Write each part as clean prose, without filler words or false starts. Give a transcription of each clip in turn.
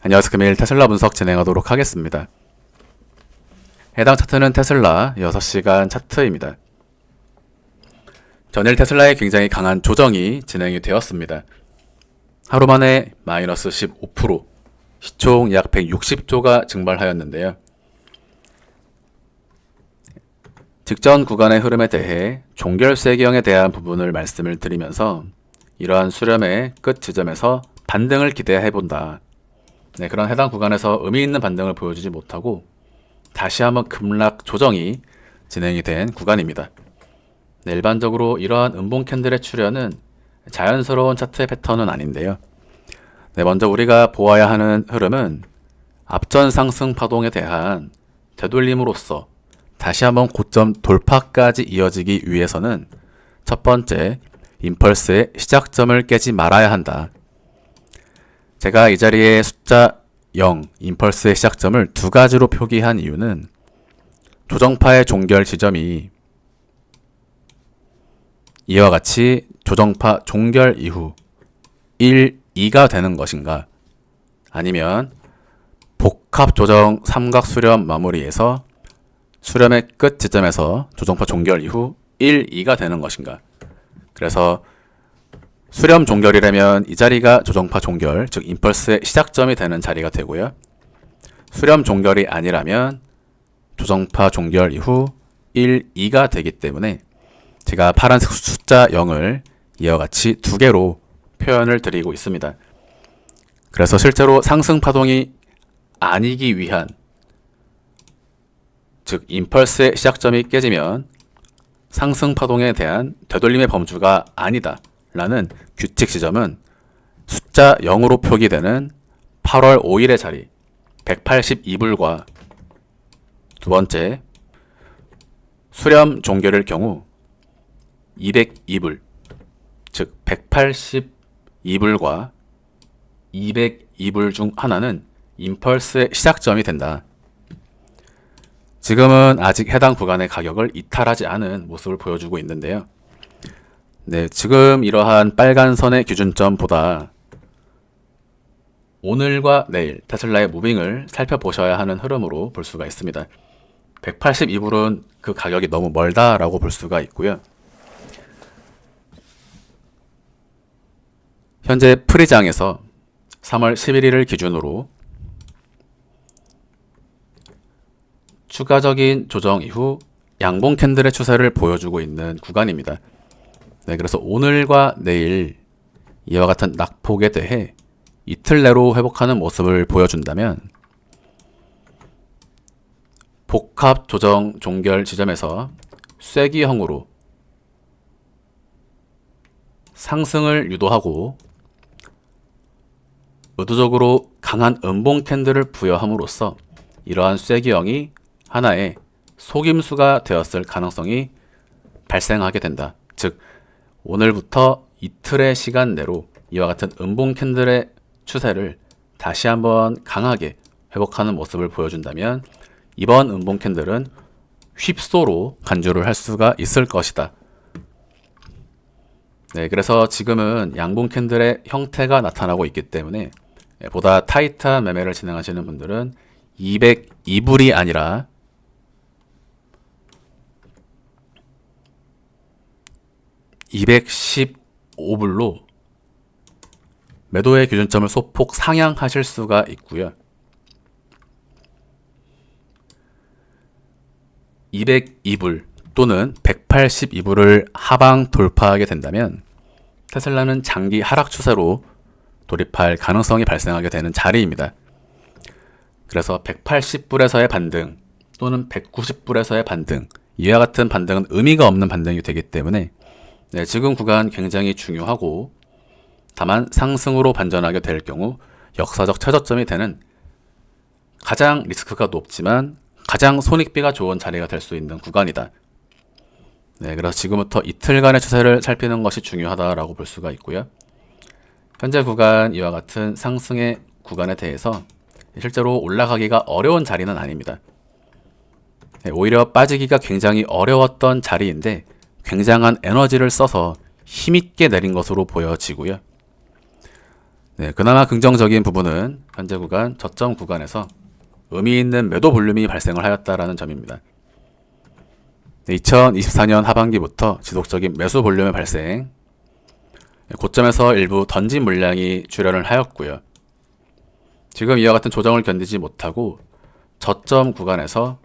안녕하세요. 금일 테슬라 분석 진행하도록 하겠습니다. 해당 차트는 테슬라 6시간 차트입니다. 전일 테슬라에 굉장히 강한 조정이 진행이 되었습니다. 하루 만에 마이너스 15%, 시총 약 160조가 증발하였는데요. 직전 구간의 흐름에 대해 종결세경에 대한 부분을 말씀을 드리면서 이러한 수렴의 끝 지점에서 반등을 기대해본다. 그런 해당 구간에서 의미 있는 반등을 보여주지 못하고 다시 한번 급락 조정이 진행이 된 구간입니다. 일반적으로 이러한 음봉 캔들의 출현은 자연스러운 차트의 패턴은 아닌데요. 먼저 우리가 보아야 하는 흐름은 앞전 상승 파동에 대한 되돌림으로써 다시 한번 고점 돌파까지 이어지기 위해서는 첫 번째, 임펄스의 시작점을 깨지 말아야 한다. 제가 이 자리에 숫자 0, 임펄스의 시작점을 두 가지로 표기한 이유는 조정파의 종결 지점이 이와 같이 조정파 종결 이후 1, 2가 되는 것인가, 아니면 복합 조정 삼각 수렴 마무리에서 수렴의 끝 지점에서 조정파 종결 이후 1, 2가 되는 것인가. 그래서 수렴 종결이라면 이 자리가 조정파 종결, 즉 임펄스의 시작점이 되는 자리가 되고요. 수렴 종결이 아니라면 조정파 종결 이후 1, 2가 되기 때문에 제가 파란색 숫자 0을 이와 같이 두 개로 표현을 드리고 있습니다. 그래서 실제로 상승 파동이 아니기 위한, 즉 임펄스의 시작점이 깨지면 상승 파동에 대한 되돌림의 범주가 아니다 라는 규칙 지점은 숫자 0으로 표기되는 8월 5일의 자리 182불과 두 번째, 수렴 종결일 경우 202불, 즉 182불과 202불 중 하나는 임펄스의 시작점이 된다. 지금은 아직 해당 구간의 가격을 이탈하지 않은 모습을 보여주고 있는데요. 지금 이러한 빨간 선의 기준점보다 오늘과 내일 테슬라의 무빙을 살펴보셔야 하는 흐름으로 볼 수가 있습니다. 182불은 그 가격이 너무 멀다라고 볼 수가 있고요. 현재 프리장에서 3월 11일을 기준으로 추가적인 조정 이후 양봉 캔들의 추세를 보여주고 있는 구간입니다. 그래서 오늘과 내일 이와 같은 낙폭에 대해 이틀 내로 회복하는 모습을 보여준다면 복합 조정 종결 지점에서 쐐기형으로 상승을 유도하고 의도적으로 강한 음봉 캔들을 부여함으로써 이러한 쐐기형이 하나의 속임수가 되었을 가능성이 발생하게 된다. 즉 오늘부터 이틀의 시간 내로 이와 같은 음봉 캔들의 추세를 다시 한번 강하게 회복하는 모습을 보여준다면 이번 음봉 캔들은 휩소로 간주를 할 수가 있을 것이다. 그래서 지금은 양봉 캔들의 형태가 나타나고 있기 때문에 보다 타이트한 매매를 진행하시는 분들은 202불이 아니라 215불로 매도의 기준점을 소폭 상향하실 수가 있고요. 202불 또는 182불을 하방 돌파하게 된다면 테슬라는 장기 하락 추세로 돌입할 가능성이 발생하게 되는 자리입니다. 그래서 180불에서의 반등 또는 190불에서의 반등, 이와 같은 반등은 의미가 없는 반등이 되기 때문에 지금 구간 굉장히 중요하고, 다만 상승으로 반전하게 될 경우 역사적 최저점이 되는 가장 리스크가 높지만 가장 손익비가 좋은 자리가 될 수 있는 구간이다. 그래서 지금부터 이틀간의 추세를 살피는 것이 중요하다라고 볼 수가 있고요. 현재 구간 이와 같은 상승의 구간에 대해서 실제로 올라가기가 어려운 자리는 아닙니다. 오히려 빠지기가 굉장히 어려웠던 자리인데 굉장한 에너지를 써서 힘있게 내린 것으로 보여지고요. 네, 그나마 긍정적인 부분은 현재 구간 저점 구간에서 의미 있는 매도 볼륨이 발생을 하였다라는 점입니다. 2024년 하반기부터 지속적인 매수 볼륨의 발생, 고점에서 일부 던진 물량이 출현을 하였고요. 지금 이와 같은 조정을 견디지 못하고 저점 구간에서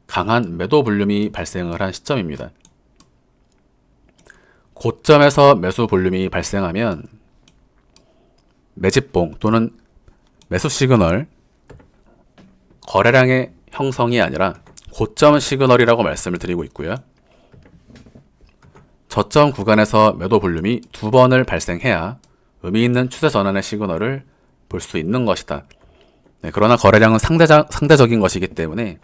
강한 매도 볼륨이 발생을 한 시점입니다. 고점에서 매수 볼륨이 발생하면 매집봉 또는 매수 시그널, 거래량의 형성이 아니라 고점 시그널이라고 말씀을 드리고 있고요. 저점 구간에서 매도 볼륨이 2번을 발생해야 의미 있는 추세 전환의 시그널을 볼 수 있는 것이다. 네, 그러나 거래량은 상대적인 것이기 때문에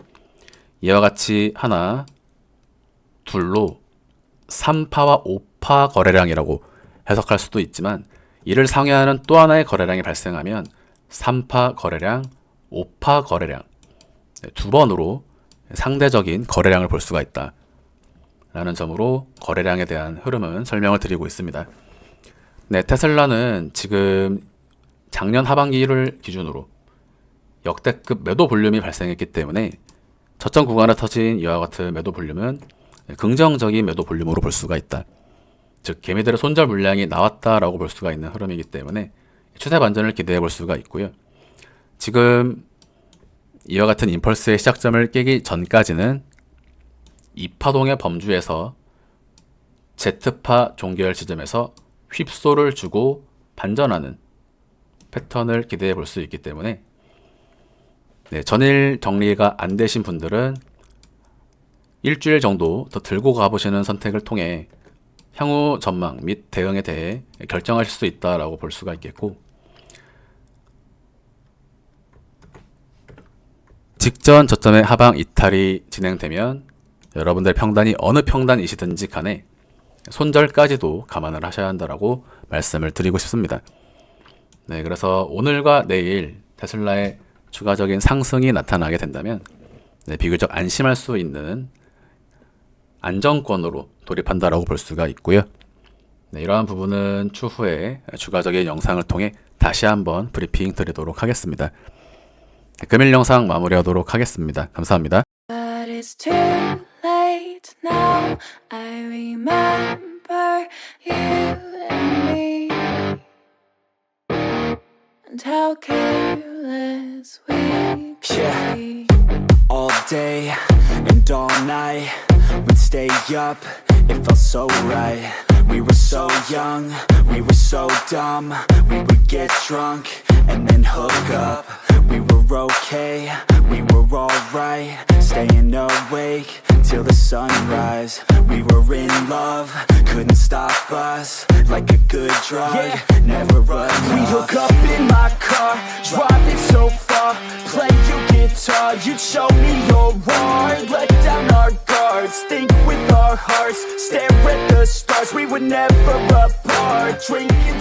이와 같이 하나, 둘로 3파와 5파 거래량이라고 해석할 수도 있지만 이를 상회하는 또 하나의 거래량이 발생하면 3파 거래량, 5파 거래량, 두 번으로 상대적인 거래량을 볼 수가 있다 라는 점으로 거래량에 대한 흐름은 설명을 드리고 있습니다. 네, 테슬라는 지금 작년 하반기를 기준으로 역대급 매도 볼륨이 발생했기 때문에 저점 구간에 터진 이와 같은 매도 볼륨은 긍정적인 매도 볼륨으로 볼 수가 있다. 즉 개미들의 손절 물량이 나왔다라고 볼 수가 있는 흐름이기 때문에 추세 반전을 기대해 볼 수가 있고요. 지금 이와 같은 임펄스의 시작점을 깨기 전까지는 이파동의 범주에서 Z파 종결 지점에서 휩소를 주고 반전하는 패턴을 기대해 볼 수 있기 때문에 네, 전일 정리가 안 되신 분들은 일주일 정도 더 들고 가보시는 선택을 통해 향후 전망 및 대응에 대해 결정하실 수 있다라고 볼 수가 있겠고, 직전 저점의 하방 이탈이 진행되면 여러분들 평단이 어느 평단이시든지 간에 손절까지도 감안을 하셔야 한다라고 말씀을 드리고 싶습니다. 네, 그래서 오늘과 내일 테슬라의 추가적인 상승이 나타나게 된다면 비교적 안심할 수 있는 안정권으로 돌입한다라고 볼 수가 있고요. 네, 이러한 부분은 추후에 추가적인 영상을 통해 다시 한번 브리핑 드리도록 하겠습니다. 네, 금일 영상 마무리하도록 하겠습니다. 감사합니다. But it's too late now. I remember you and me, and how careless we could Yeah. be. All day and all night, we'd stay up, it felt so right. We were so young, we were so dumb. We would get drunk and then hook up. We were okay, we were alright. Staying awake till the sunrise. We were in love, couldn't stop us. Like a good drug, never enough. We hook up in my car, driving so far. Play your guitar, you'd show me your art. Let down our guards, think with our hearts. Stare at the stars, we were never apart. Drinking